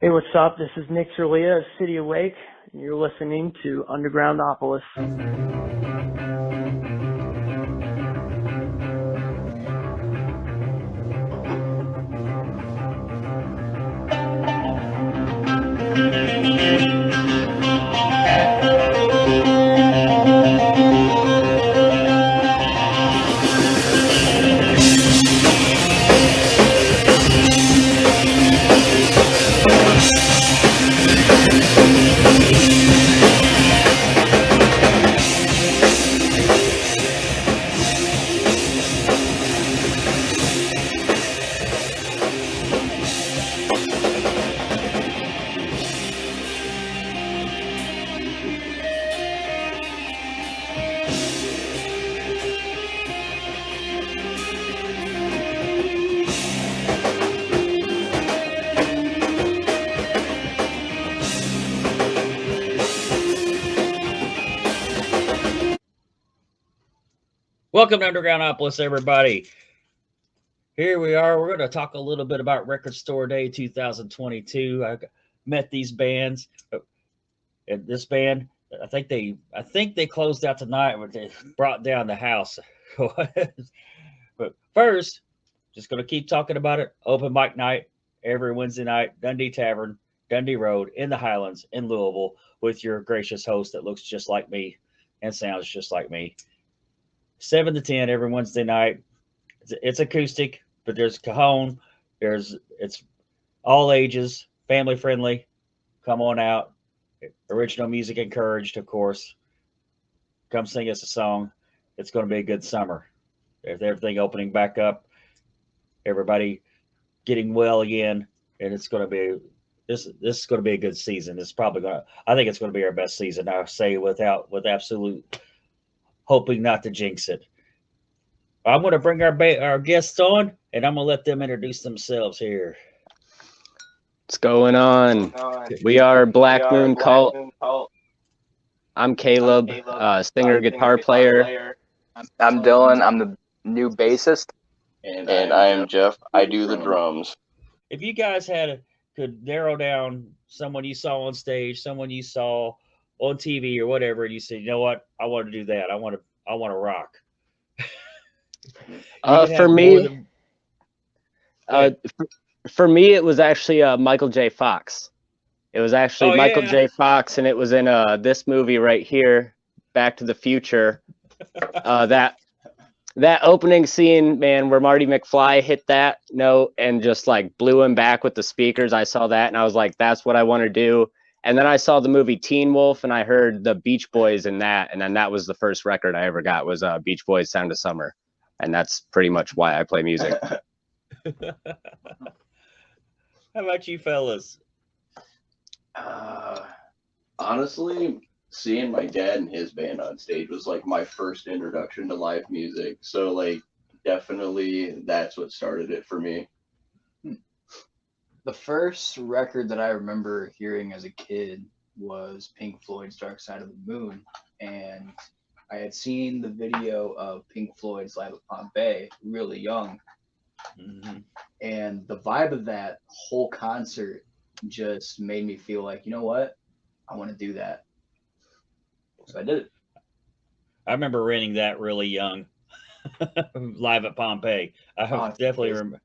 Hey, what's up? This is Nick Cerlia of City Awake, and you're listening to Undergroundopolis. Welcome to Undergroundopolis, everybody. Here we are. We're going to talk a little bit about Record Store Day 2022. I met these bands. And this band, I think they closed out tonight, but they brought down the house. But first, just going to keep talking about it. Open mic night every Wednesday night, Dundee Tavern, Dundee Road, in the Highlands, in Louisville, with your gracious host that looks just like me and sounds just like me. 7 to 10 every Wednesday night. It's acoustic, but there's cajon. It's all ages, family friendly. Come on out. Original music encouraged, of course. Come sing us a song. It's going to be a good summer. If everything opening back up, everybody getting well again, and it's going to be this is going to be a good season. It's probably going to. I think it's going to be our best season. I say with absolute. Hoping not to jinx it. I'm going to bring our guests on, and I'm going to let them introduce themselves here. What's going on? We are Black Moon Cult. I'm Caleb, singer, guitar player. I'm Dylan. I'm the new bassist. And I am Jeff. I do the drums. If you guys could narrow down someone you saw on stage, someone you saw on TV or whatever, and you say, you know what, I want to do that. I want to rock. For me, it was actually Michael J. Fox. It was actually Michael J. Fox, and it was in this movie right here, Back to the Future. That opening scene, man, where Marty McFly hit that note and just like blew him back with the speakers. I saw that, and I was like, that's what I want to do. And then I saw the movie Teen Wolf, and I heard the Beach Boys in that, and then that was the first record I ever got was Beach Boys' Sound of Summer, and that's pretty much why I play music. How about you fellas? Honestly, seeing my dad and his band on stage was like my first introduction to live music, so like definitely that's what started it for me. The first record that I remember hearing as a kid was Pink Floyd's Dark Side of the Moon. And I had seen the video of Pink Floyd's Live at Pompeii really young. Mm-hmm. And the vibe of that whole concert just made me feel like, you know what? I want to do that. So I did it. I remember renting that really young. Live at Pompeii. I definitely remember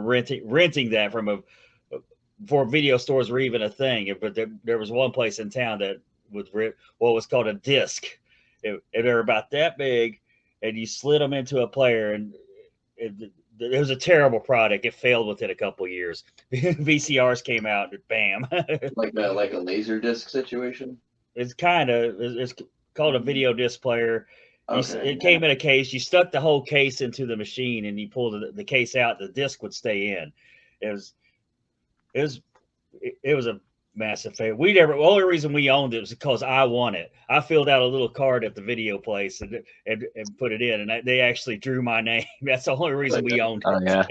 renting that from before video stores were even a thing. But there was one place in town that was what was called a disc. They're about that big, and you slid them into a player, and it was a terrible product. It failed within a couple of years. VCRs came out, and bam. like a laser disc situation. It's called a video disc player. It came in a case. You stuck the whole case into the machine, and you pulled the case out. The disc would stay in. It was a massive fail. The only reason we owned it was because I won it. I filled out a little card at the video place and put it in, and they actually drew my name. That's the only reason we owned it. Oh yeah.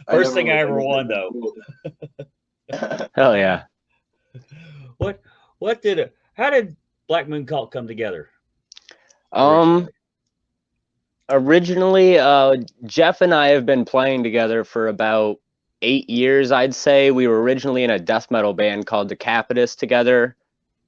First thing I ever won, though. Hell yeah. How did Black Moon Cult come together? Originally, Jeff and I have been playing together for about 8 years, I'd say. We were originally in a death metal band called the Baddest together.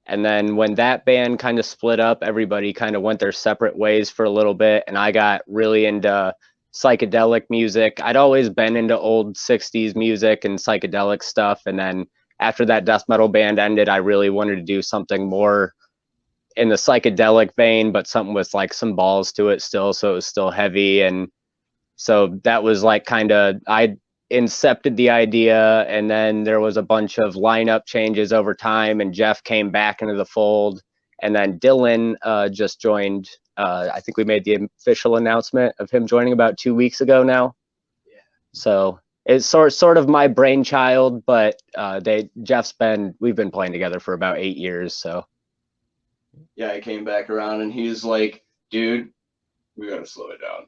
And then when that band kind of split up, everybody kind of went their separate ways for a little bit. And I got really into psychedelic music. I'd always been into old 60s music and psychedelic stuff. And then after that death metal band ended, I really wanted to do something more in the psychedelic vein, but something with like some balls to it still. So it was still heavy. And so that was like kind of, I incepted the idea, and then there was a bunch of lineup changes over time, and Jeff came back into the fold, and then Dylan just joined. I think we made the official announcement of him joining about 2 weeks ago now. Yeah. So it's sort of my brainchild, but we've been playing together for about 8 years. So yeah, I came back around and he's like, dude, we gotta slow it down.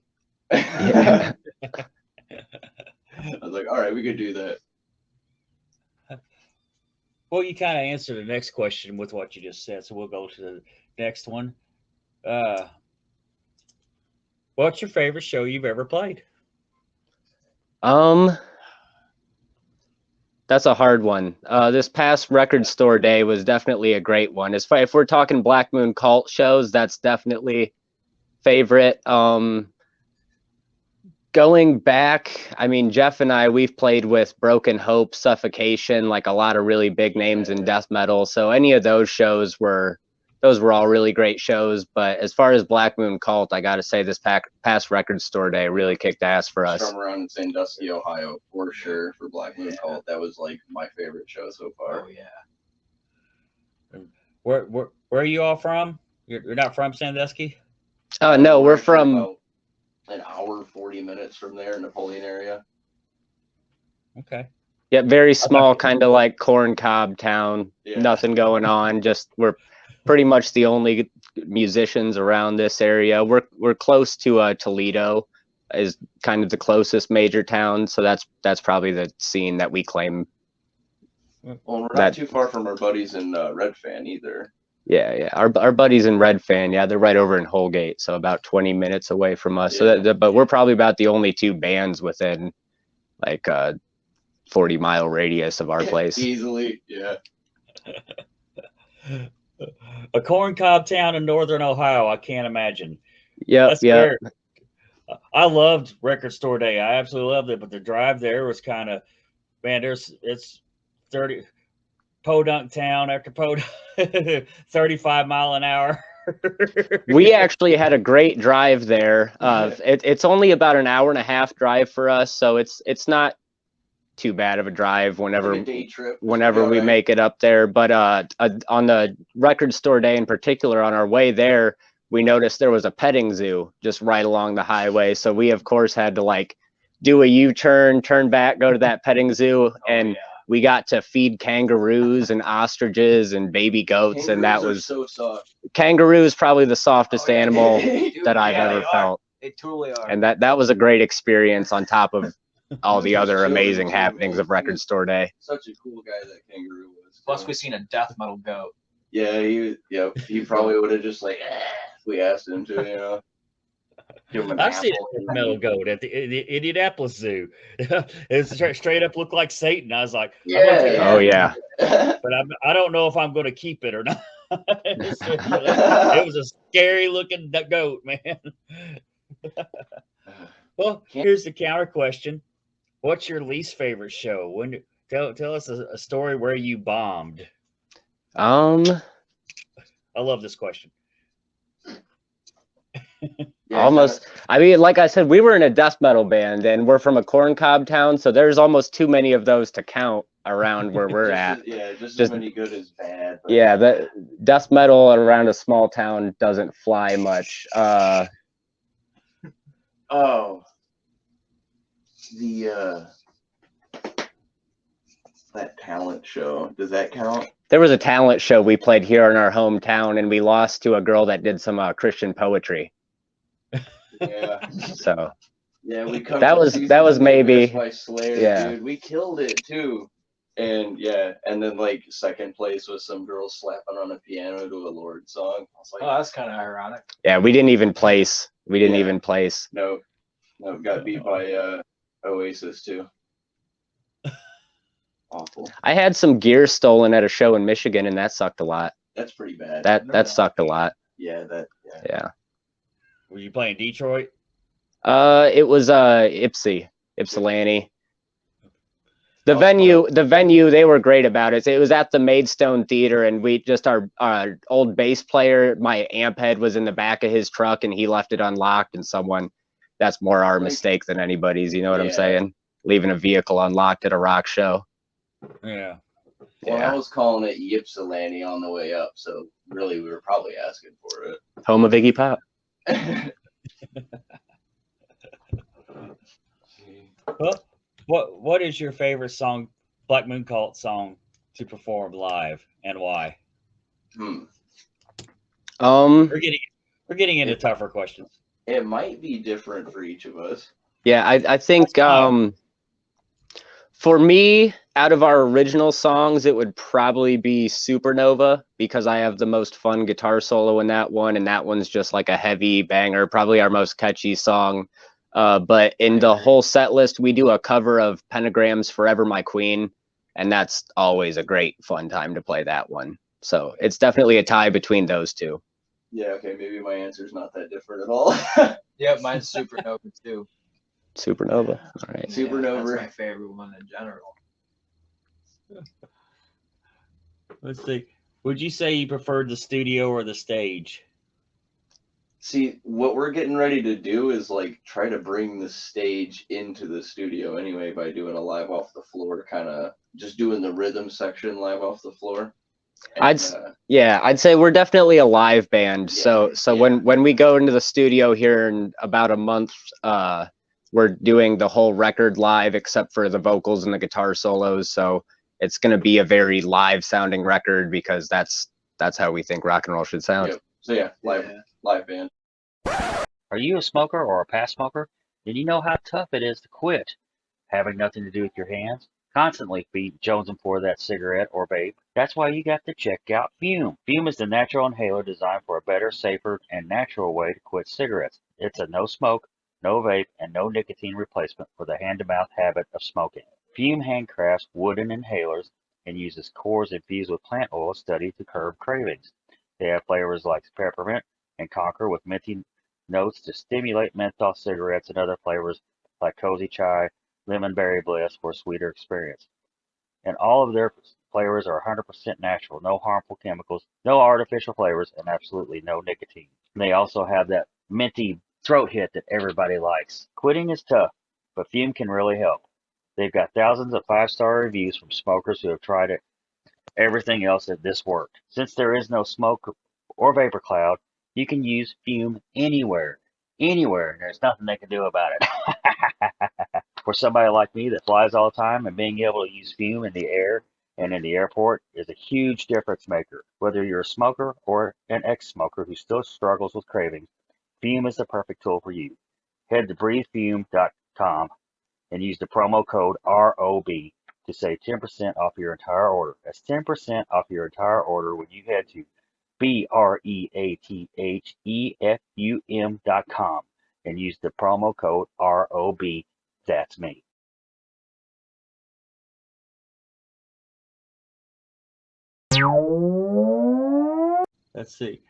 yeah. I was like, all right, we could do that. Well, you kind of answered the next question with what you just said, so we'll go to the next one. What's your favorite show you've ever played? That's a hard one. This past record store day was definitely a great one. If we're talking Black Moon Cult shows, that's definitely favorite. Going back, I mean, Jeff and I, we've played with Broken Hope, Suffocation, like a lot of really big names in death metal. So any of those shows were all really great shows. But as far as Black Moon Cult, I got to say this past record store day really kicked ass for us. Strum Around Sandusky, Ohio, for sure, for Black Moon Cult. That was like my favorite show so far. Oh yeah. Where are you all from? You're not from Sandusky? No, we're actually from about an hour, 40 minutes from there, Napoleon area. Okay. Yeah, very small, kind of like corn cob town. Yeah. Nothing going on. Just we're pretty much the only musicians around this area. We're close to Toledo, is kind of the closest major town. So that's probably the scene that we claim. Well, we're not too far from our buddies in Red Fan either. Yeah. Our buddies in Red Fan, yeah, they're right over in Holgate, so about 20 minutes away from us. Yeah. So but we're probably about the only two bands within like 40-mile radius of our place. Easily, yeah. A corncob town in northern Ohio. I can't imagine. Yeah. I loved Record Store Day. I absolutely loved it, but the drive there was kind of, man. It's 30 podunk town after podunk, 35 mile an hour. We actually had a great drive there. It's only about an hour and a half drive for us, so it's not too bad of a drive whenever Like a day trip. whenever we make it up there. But on the record store day in particular, on our way there, we noticed there was a petting zoo just right along the highway. So we of course had to like do a U-turn, turn back, go to that petting zoo, and we got to feed kangaroos and ostriches and baby goats, and that was so soft. Kangaroo is probably the softest animal Dude, that I've ever they are. felt. They totally are. And that was a great experience on top of all the other Children amazing too, happenings man. of record store day. Such a cool guy that kangaroo was. Plus, we seen a death metal goat. Yeah, he probably would have just like if we asked him to, you know. Give him an I've seen apple. a metal goat at the Indianapolis Zoo. It's straight up looked like Satan. I was like, Oh yeah. but I don't know if I'm going to keep it or not. It was a scary looking goat, man. Well, here's the counter question: what's your least favorite show? Tell us a story where you bombed. I love this question. Almost. I mean, like I said, we were in a death metal band, and we're from a corncob town, so there's almost too many of those to count around where we're at. Just as many good as bad. But Yeah, that death metal around a small town doesn't fly much. That talent show, does that count? There was a talent show we played here in our hometown, and we lost to a girl that did some Christian poetry. Yeah. So Yeah, we come. That was maybe. by Slayer, Yeah. dude. We killed it too. And and then like second place was some girl slapping on a piano to a Lord song. I was like, Oh, that's kind of ironic. Yeah, we didn't even place. Yeah. No, got beat by Oasis too. Awful. I had some gear stolen at a show in Michigan, and that sucked a lot. That's pretty bad. That sucked a lot. Yeah, Yeah. Were you playing Detroit? It was Ypsilanti. The venue, they were great about it. It was at the Maidstone Theater, and we just our old bass player, my amp head was in the back of his truck, and he left it unlocked. And that's more our mistake than anybody's. You know what I'm saying? Leaving a vehicle unlocked at a rock show. Yeah. Well, I was calling it Ypsilanti on the way up, so really we were probably asking for it. Home of Iggy Pop. Well, what is your favorite song, Black Moon Cult song, to perform live, and why? We're getting into tougher questions. It might be different for each of us. Yeah, I think for me, out of our original songs, it would probably be Supernova, because I have the most fun guitar solo in that one, and that one's just like a heavy banger, probably our most catchy song. But in the whole set list, we do a cover of Pentagram's Forever My Queen, and that's always a great fun time to play that one. So it's definitely a tie between those two. Yeah, okay, maybe my answer's not that different at all. Yeah, mine's Supernova too. Supernova. All right. Supernova. That's my favorite one in general. Let's see. Would you say you preferred the studio or the stage? See, what we're getting ready to do is like try to bring the stage into the studio anyway by doing a live off the floor, kind of just doing the rhythm section live off the floor. And, I'd say we're definitely a live band. Yeah, so when we go into the studio here in about a month, we're doing the whole record live except for the vocals and the guitar solos. So it's going to be a very live sounding record, because that's how we think rock and roll should sound. Yep. So yeah, live band. Are you a smoker or a past smoker? Then you know how tough it is to quit. Having nothing to do with your hands, constantly jonesing for that cigarette or vape. That's why you got to check out Fume. Fume is the natural inhaler designed for a better, safer, and natural way to quit cigarettes. It's a no smoke, no vape, and no nicotine replacement for the hand-to-mouth habit of smoking. Fume handcrafts wooden inhalers and uses cores infused with plant oil studied to curb cravings. They have flavors like peppermint and conker with minty notes to stimulate menthol cigarettes, and other flavors like cozy chai, lemon berry bliss for a sweeter experience. And all of their flavors are 100% natural, no harmful chemicals, no artificial flavors, and absolutely no nicotine. They also have that minty throat hit that everybody likes. Quitting is tough, but Fume can really help. They've got thousands of 5-star reviews from smokers who have tried it. Everything else that this worked. Since there is no smoke or vapor cloud, you can use Fume anywhere, and there's nothing they can do about it. For somebody like me that flies all the time, and being able to use Fume in the air and in the airport is a huge difference maker. Whether you're a smoker or an ex-smoker who still struggles with cravings, Fume is the perfect tool for you. Head to breathefume.com and use the promo code ROB to save 10% off your entire order. That's 10% off your entire order when you head to breathefum.com and use the promo code ROB. That's me. Let's see.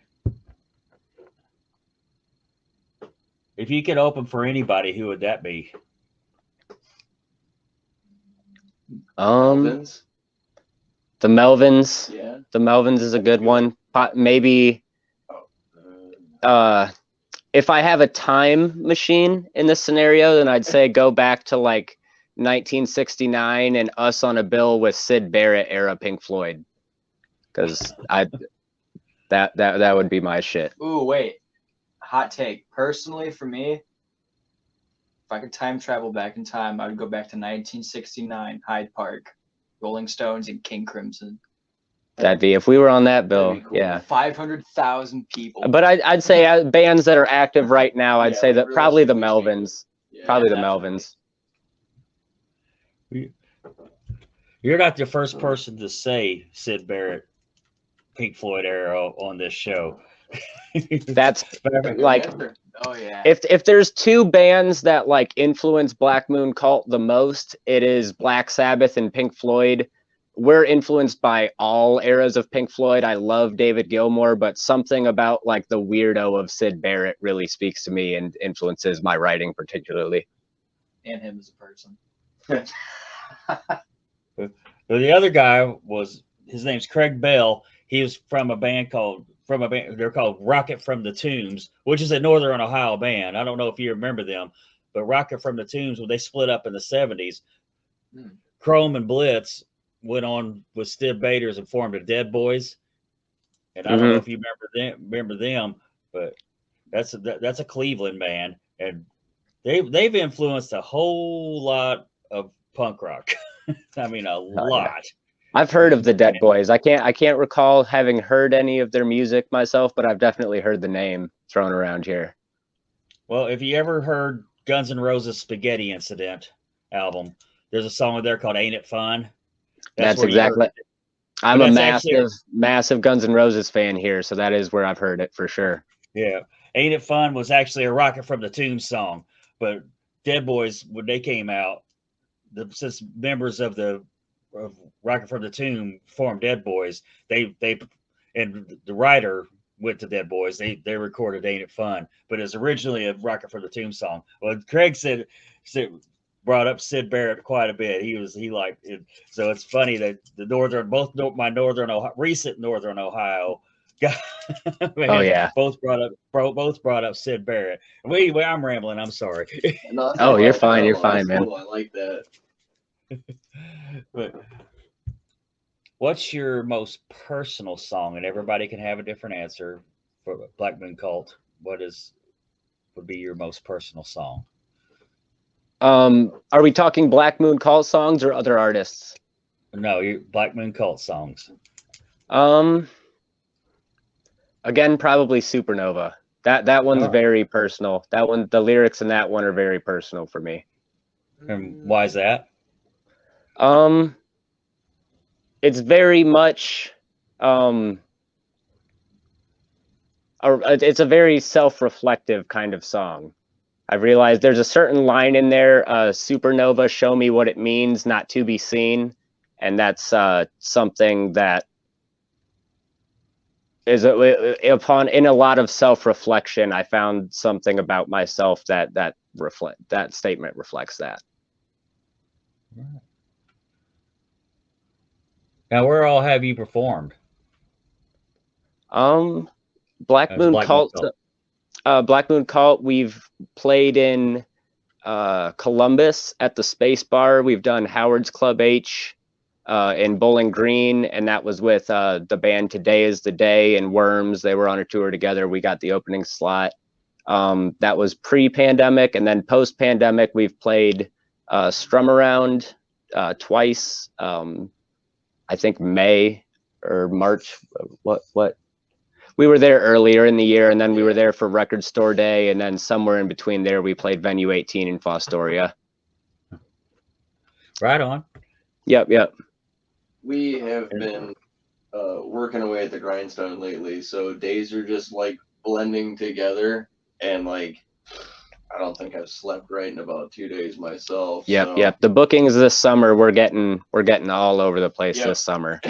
If you could open for anybody, who would that be? Melvins? The Melvins. Yeah. The Melvins is a good one. Maybe if I have a time machine in this scenario, then I'd say go back to like 1969 and Us on a Bill with Syd Barrett era Pink Floyd, because that would be my shit. Ooh, wait. Hot take. Personally, for me, if I could time travel back in time, I would go back to 1969, Hyde Park, Rolling Stones, and King Crimson. That'd be if we were on that bill. That'd be cool. Yeah. 500,000 people. But I'd say bands that are active right now, I'd say that probably the Melvins. Yeah, Probably the definitely. Melvins. You're not the first person to say Syd Barrett, Pink Floyd era on this show. That's Good like, answer. Oh yeah. if there's two bands that like influence Black Moon Cult the most, it is Black Sabbath and Pink Floyd. We're influenced by all eras of Pink Floyd. I love David Gilmour, but something about like the weirdo of Syd Barrett really speaks to me and influences my writing particularly. And him as a person. But the other guy was, his name's Craig Bell. He was from a band they're called Rocket from the Tombs, which is a Northern Ohio band. I don't know if you remember them, but Rocket from the Tombs, when they split up in the 70s, Chrome and Blitz went on with Steve Baders and formed the Dead Boys. And I don't know if you remember them, but that's a Cleveland band, and they've influenced a whole lot of punk rock. I mean, a lot. Yeah. I've heard of the Dead Boys. I can't recall having heard any of their music myself, but I've definitely heard the name thrown around here. Well, if you ever heard Guns N' Roses' Spaghetti Incident album, there's a song there called "Ain't It Fun." That's exactly. I'm a massive Guns N' Roses fan here, so that is where I've heard it for sure. Yeah, "Ain't It Fun" was actually a Rocket from the Tombs song, but Dead Boys, when they came out, since members of Rocket from the Tomb formed Dead Boys, they and the writer went to Dead Boys. They recorded "Ain't It Fun," but it was originally a Rocket from the Tomb song. Well, Craig brought up Syd Barrett quite a bit. He liked it. So it's funny that recent Northern Ohio guys, oh yeah, both brought up Syd Barrett. Anyway, I'm rambling. I'm sorry. No, oh, you're fine. You're that's fine, man. cool. I like that. But what's your most personal song? And everybody can have a different answer for Black Moon Cult. Would be your most personal song? Are we talking Black Moon Cult songs or other artists? No, Black Moon Cult songs. Again, probably Supernova. That one's very personal. That one, the lyrics in that one are very personal for me. And why is that? It's very much it's a very self-reflective kind of song. I've realized there's a certain line in there, Supernova, show me what it means not to be seen. And that's something that is in a lot of self-reflection, I found something about myself that statement reflects that. Now, where all have you performed? Black Moon Cult. Black Moon Cult, we've played in Columbus at the Space Bar. We've done Howard's Club H in Bowling Green, and that was with the band Today Is the Day and Worms. They were on a tour together. We got the opening slot. That was pre-pandemic, and then post-pandemic, we've played Strum Around twice. I think May or March. What? We were there earlier in the year, and then we were there for Record Store Day, and then somewhere in between there, we played Venue 18 in Fostoria. Right on. Yep. We have been working away at the grindstone lately, so days are just like blending together, and like I don't think I've slept right in about 2 days myself. Yep. The bookings this summer, we're getting all over the place this summer.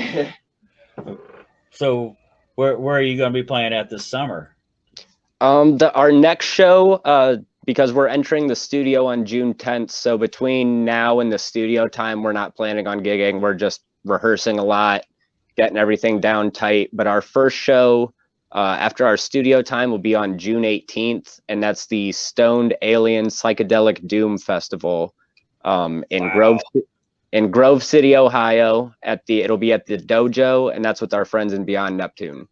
So where are you going to be playing at this summer? Our next show, because we're entering the studio on June 10th, so between now and the studio time, we're not planning on gigging. We're just rehearsing a lot, getting everything down tight. But our first show after our studio time will be on June 18th, and that's the Stoned Alien Psychedelic Doom Festival in Grove City, Ohio. It'll be at the Dojo, and that's with our friends in Beyond Neptune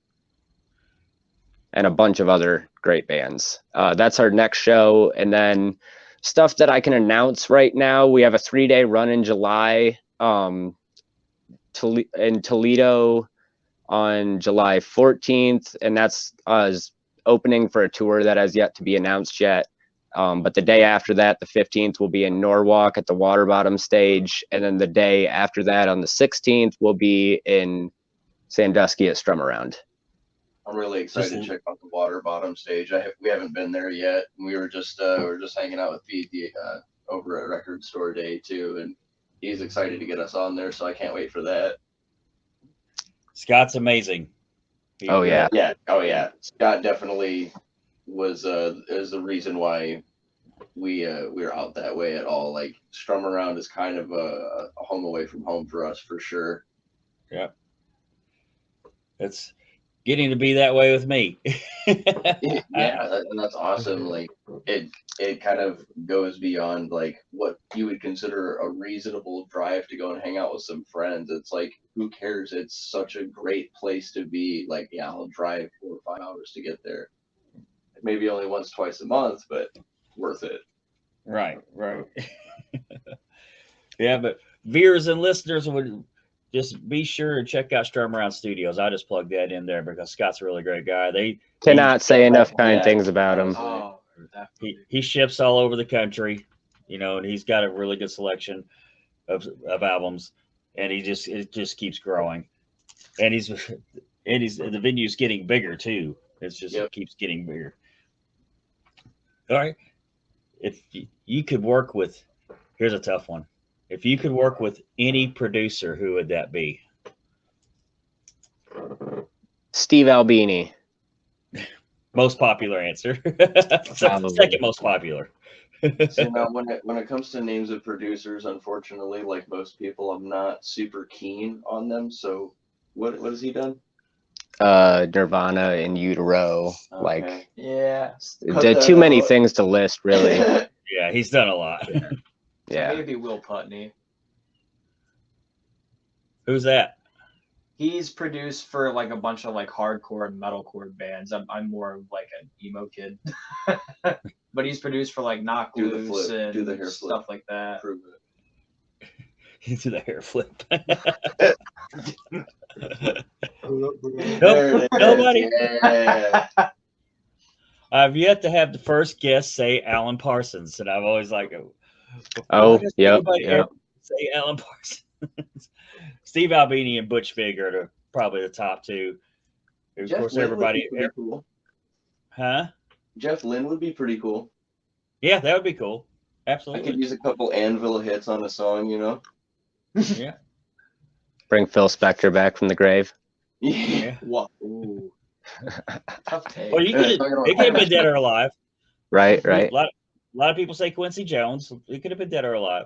and a bunch of other great bands. That's our next show. And then stuff that I can announce right now, we have a 3-day run in July in Toledo on July 14th, and that's us opening for a tour that has yet to be announced yet. But the day after that, the 15th, we'll be in Norwalk at the Water Bottom stage, and then the day after that, on the 16th, we'll be in Sandusky at Strum Around. I'm really excited to check out the water bottom stage. We haven't been there yet. We were just hanging out with Pete over at Record Store Day too, and he's excited to get us on there. So I can't wait for that. Scott's amazing. Oh yeah. Oh yeah. Scott definitely is the reason why we're out that way at all. Like Strum Around is kind of a home away from home for us for sure. Yeah. It's getting to be that way with me. Yeah, that's awesome. Like it kind of goes beyond like what you would consider a reasonable drive to go and hang out with some friends. It's like, who cares? It's such a great place to be. Like, yeah, I'll drive 4 or 5 hours to get there. Maybe only once, twice a month, but worth it. Right. Yeah, but viewers and listeners would just be sure and check out Strum Around Studios. I just plugged that in there because Scott's a really great guy. They cannot say enough kind things about him. Oh, he ships all over the country, and he's got a really good selection of albums, and it just keeps growing, and the venue's getting bigger too. It's just It keeps getting bigger. All right, if you could work with, here's a tough one. If you could work with any producer, who would that be? Steve Albini. Most popular answer. Second most popular. So now when it comes to names of producers, unfortunately, like most people, I'm not super keen on them. So what has he done? Nirvana, In Utero. Okay. Like, yeah, too many things to list, really. Yeah, he's done a lot. Yeah. Maybe Will Putney. Who's that? He's produced for like a bunch of like hardcore and metalcore bands. I'm more of like an emo kid, but he's produced for like Knock Loose and do the hair stuff flip. like that. Prove it. Do the hair flip. Nobody. Yeah. I've yet to have the first guest say Alan Parsons, and I've always like, yep. Say Alan Parsons. Steve Albini and Butch Vig are probably the top two. Of course, everybody. Cool. Huh? Jeff Lynne would be pretty cool. Yeah, that would be cool. Absolutely. I could use a couple Anvil hits on a song, Yeah. Bring Phil Spector back from the grave. Yeah. What? Ooh. Tough take. Well, it could have been dead or alive. Right. A lot of people say Quincy Jones. It could have been dead or alive.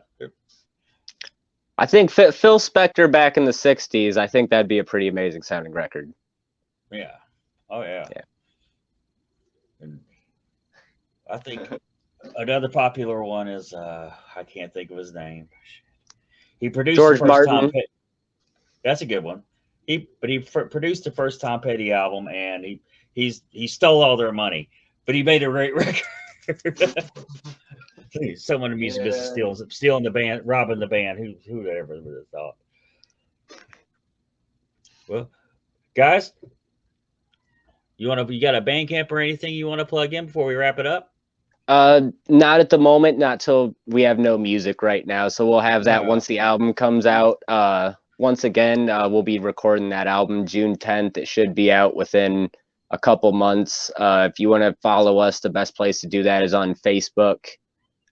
I think Phil Spector back in the 60s, I think that'd be a pretty amazing sounding record. Yeah. Oh, yeah. Yeah. And I think another popular one is, I can't think of his name. He produced George the first Martin. That's a good one. He produced the first Tom Petty album, and he stole all their money, but he made a great record. Someone in the music business stealing the band, robbing the band. Who ever would have thought? Well, guys, you got a Bandcamp or anything you want to plug in before we wrap it up? Not at the moment, not till we have no music right now. So we'll have that once the album comes out. Once again, we'll be recording that album June 10th. It should be out within a couple months. If you want to follow us, the best place to do that is on Facebook.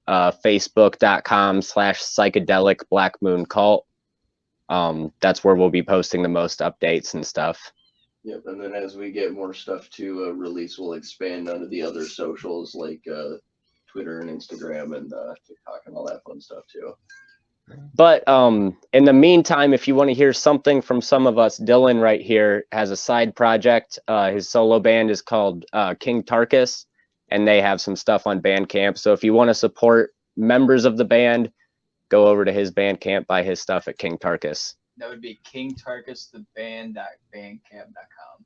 Facebook.com/psychedelic Black Moon Cult. That's where we'll be posting the most updates and stuff. Yep, and then as we get more stuff to release, we'll expand onto the other socials like Twitter and Instagram and TikTok and all that fun stuff too. But in the meantime, if you want to hear something from some of us, Dylan right here has a side project. His solo band is called King Tarkus, and they have some stuff on Bandcamp. So if you want to support members of the band, go over to his Bandcamp, buy his stuff at King Tarkus. That would be kingtarkustheband.bandcamp.com.